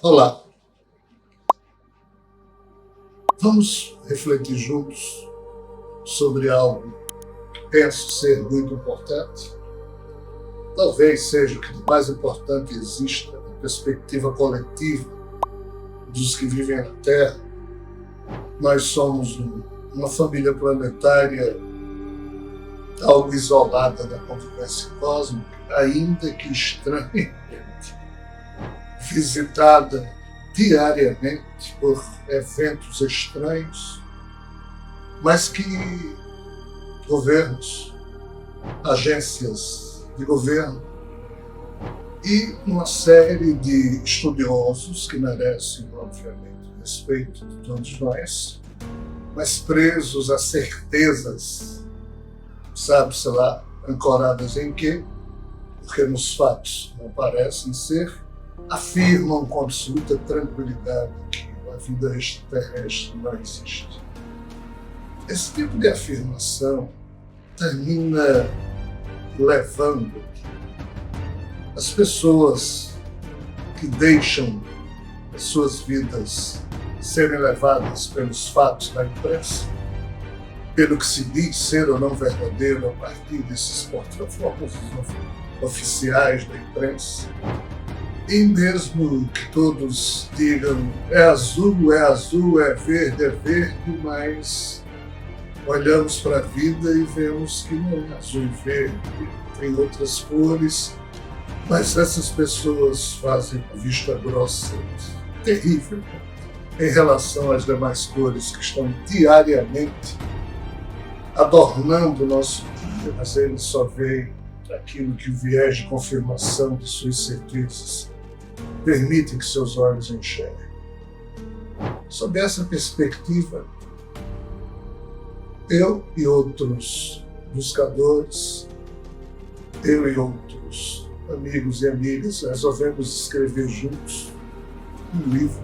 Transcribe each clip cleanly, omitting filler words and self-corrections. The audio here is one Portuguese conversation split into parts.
Olá, vamos refletir juntos sobre algo que penso ser muito importante. Talvez seja o que de mais importante exista na perspectiva coletiva dos que vivem na Terra. Nós somos uma família planetária algo isolada da convivência cósmica, ainda que estranhamente visitada diariamente por eventos estranhos, mas que governos, agências de governo e uma série de estudiosos que merecem, obviamente, o respeito de todos nós, mas presos a certezas, sabe-se lá, ancoradas em quê? Porque nos fatos não parecem ser, afirmam com absoluta tranquilidade que a vida extraterrestre não existe. Esse tipo de afirmação termina levando as pessoas que deixam as suas vidas serem levadas pelos fatos da imprensa, pelo que se diz ser ou não verdadeiro a partir desses porta-vozes oficiais da imprensa. E mesmo que todos digam é azul, é verde, mas olhamos para a vida e vemos que não é azul e verde, tem outras cores, mas essas pessoas fazem uma vista grossa terrível em relação às demais cores que estão diariamente adornando o nosso dia, mas eles só veem aquilo que o viés de confirmação de suas certezas permite que seus olhos enxerguem. Sob essa perspectiva, eu e outros buscadores, eu e outros amigos e amigas, resolvemos escrever juntos um livro.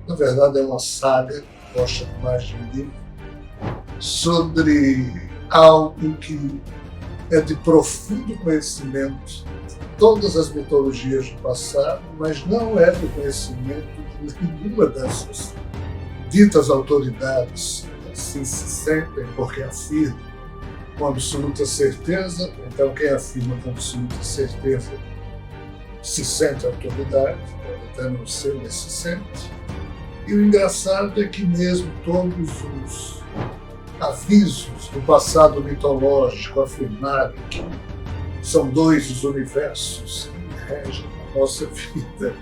Na verdade, é uma saga, gosta mais de um livro, sobre algo que é de profundo conhecimento de todas as mitologias do passado, mas não é do conhecimento de nenhuma dessas ditas autoridades. Assim se sentem porque afirmam com absoluta certeza, então quem afirma com absoluta certeza se sente autoridade, pode até não ser, mas se sente. E o engraçado é que mesmo todos os avisos do passado mitológico afirmarem que são dois os universos que regem a nossa vida,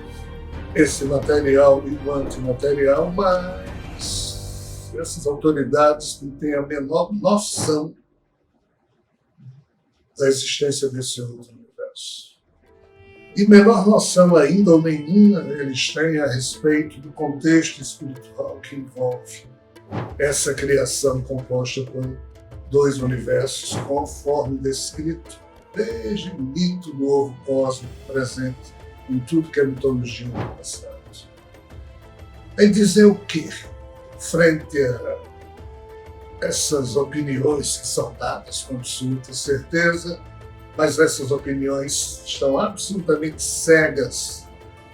esse material e o antimaterial, mas essas autoridades não têm a menor noção da existência desse outro universo. E menor noção ainda, ou nenhuma, eles têm a respeito do contexto espiritual que envolve essa criação composta por dois universos, conforme descrito desde o mito do ovo cósmico presente em tudo que é mitologia do passado. Em dizer o quê? Frente a essas opiniões que são dadas com absoluta certeza, mas essas opiniões estão absolutamente cegas,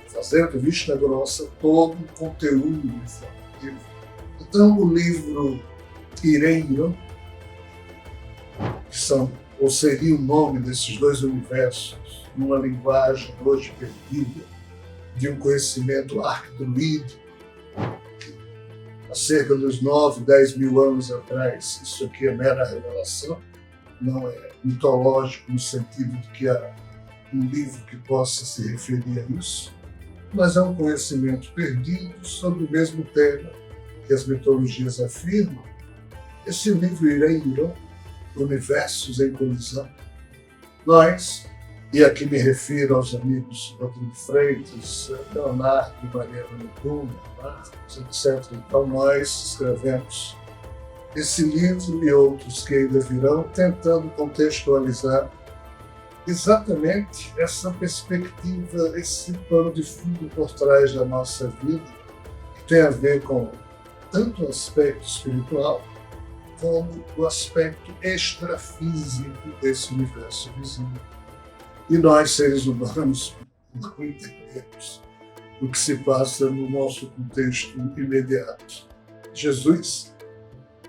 fazendo vista grossa todo o conteúdo informativo. Então, o livro Irenyo, que são, ou seria o nome desses dois universos, numa linguagem hoje perdida, de um conhecimento arcdruídico, há cerca dos 9, 10 mil anos atrás, isso aqui é mera revelação, não é mitológico no sentido de que há um livro que possa se referir a isso, mas é um conhecimento perdido sobre o mesmo tema que as mitologias afirmam. Esse livro Irenyo, Universos em Colisão, nós, e aqui me refiro aos amigos Rodrigo Freitas, Leonardo e Mariana Luguma, Marcos, etc. Então nós escrevemos esse livro e outros que ainda virão, tentando contextualizar exatamente essa perspectiva, esse pano de fundo por trás da nossa vida, que tem a ver com tanto o aspecto espiritual como o aspecto extrafísico desse universo visível. E nós, seres humanos, não entendemos o que se passa no nosso contexto imediato. Jesus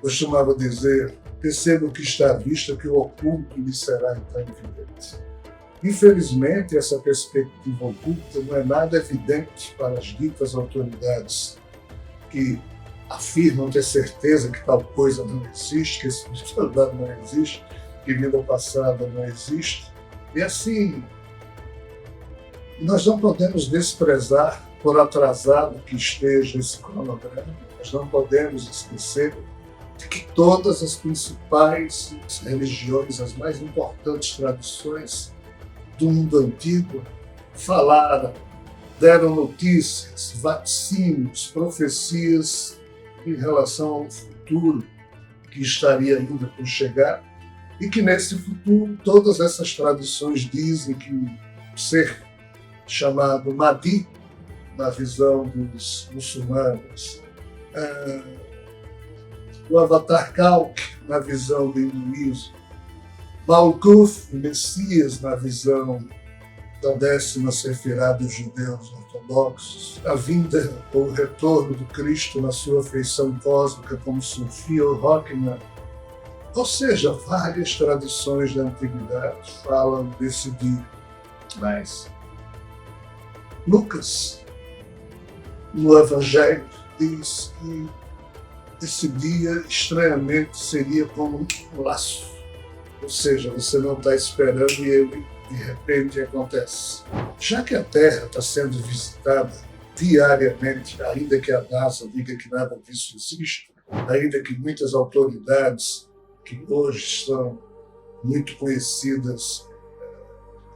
costumava dizer: perceba o que está à vista, que o oculto lhe será então evidente. Infelizmente, essa perspectiva oculta não é nada evidente para as ditas autoridades que afirmam ter certeza que tal coisa não existe, que espiritualidade não existe, que vida passada não existe. E assim, nós não podemos desprezar, por atrasado que esteja esse cronograma, nós não podemos esquecer de que todas as principais religiões, as mais importantes tradições do mundo antigo, falaram, deram notícias, vaticínios, profecias em relação ao futuro que estaria ainda por chegar, e que nesse futuro todas essas tradições dizem que o ser chamado Mahdi, na visão dos muçulmanos, o Avatar Kalk, na visão do hinduísmo, Malkuth, o Messias, na visão da 10ª Sefirá dos judeus ortodoxos, a vinda ou o retorno do Cristo na sua feição cósmica como Sofia ou Rockman, ou seja, várias tradições da antiguidade falam desse dia. Mas Lucas, no Evangelho, diz que esse dia, estranhamente, seria como um laço. Ou seja, você não está esperando e ele, de repente, acontece. Já que a Terra está sendo visitada diariamente, ainda que a NASA diga que nada disso existe, ainda que muitas autoridades que hoje são muito conhecidas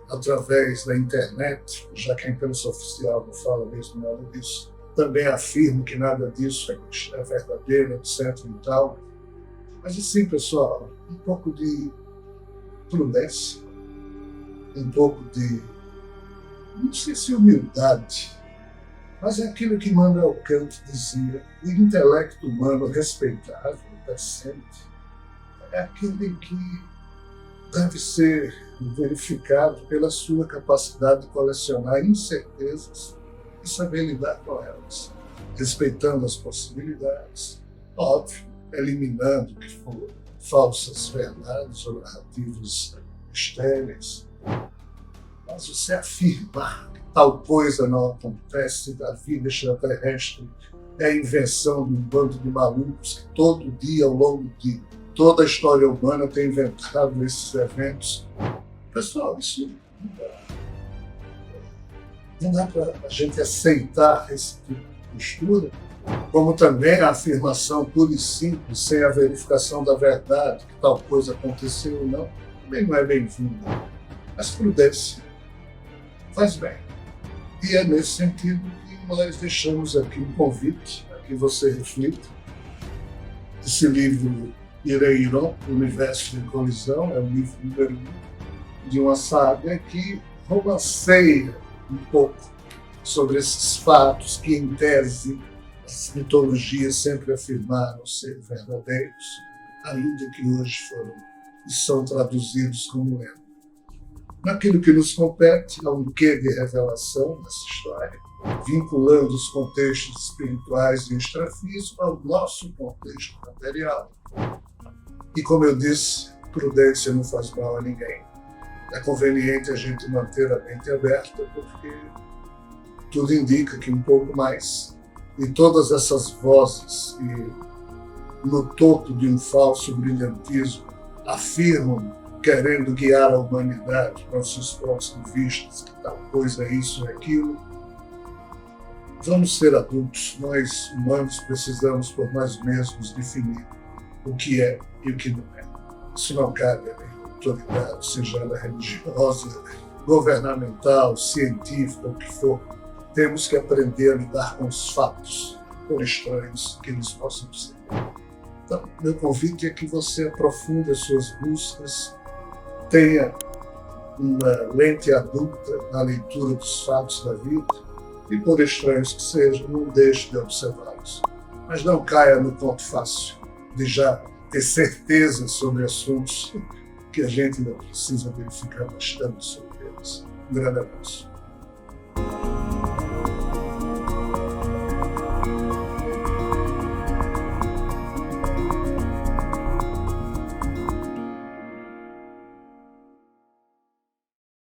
através da internet, já que a imprensa oficial não fala mesmo nada disso, também afirma que nada disso é verdadeiro, etc. e tal. Mas assim, pessoal, um pouco de prudência, um pouco de, não sei se humildade, mas é aquilo que Immanuel Kant dizia: o intelecto humano respeitável, decente, é aquele que deve ser verificado pela sua capacidade de colecionar incertezas e saber lidar com elas, respeitando as possibilidades, óbvio, eliminando o que for falsas verdades ou narrativas estéreis. Mas você afirmar que tal coisa não acontece, da vida extraterrestre é a invenção de um bando de malucos que todo dia, ao longo de toda a história humana, tem inventado esses eventos. Pessoal, isso não dá para a gente aceitar esse tipo de postura, como também a afirmação pura e simples, sem a verificação da verdade, que tal coisa aconteceu ou não, também não é bem-vinda. Mas prudência faz bem. E é nesse sentido que nós deixamos aqui um convite, a que você reflita. Esse livro, Ireiron, Universo em Colisão, é o livro número 1 de uma saga que romanceia um pouco sobre esses fatos que, em tese, as mitologias sempre afirmaram ser verdadeiros, ainda que hoje foram e são traduzidos como lenda. Naquilo que nos compete, há um quê de revelação nessa história, vinculando os contextos espirituais e extrafísicos ao nosso contexto material. E, como eu disse, prudência não faz mal a ninguém. É conveniente a gente manter a mente aberta, porque tudo indica que um pouco mais. E todas essas vozes que, no topo de um falso brilhantismo, afirmam, querendo guiar a humanidade para os seus pontos de vista, que tal coisa é isso, é aquilo. Vamos ser adultos. Nós, humanos, precisamos por nós mesmos definir o que é e o que não é. Isso não cabe a autoridade, seja ela religiosa, governamental, científica, o que for. Temos que aprender a lidar com os fatos, por estranhos que eles possam ser. Então, meu convite é que você aprofunde as suas buscas, tenha uma lente adulta na leitura dos fatos da vida e, por estranhos que sejam, não deixe de observá-los. Mas não caia no ponto fácil de já ter certeza sobre assuntos que a gente ainda precisa verificar bastante sobre eles. Um grande abraço.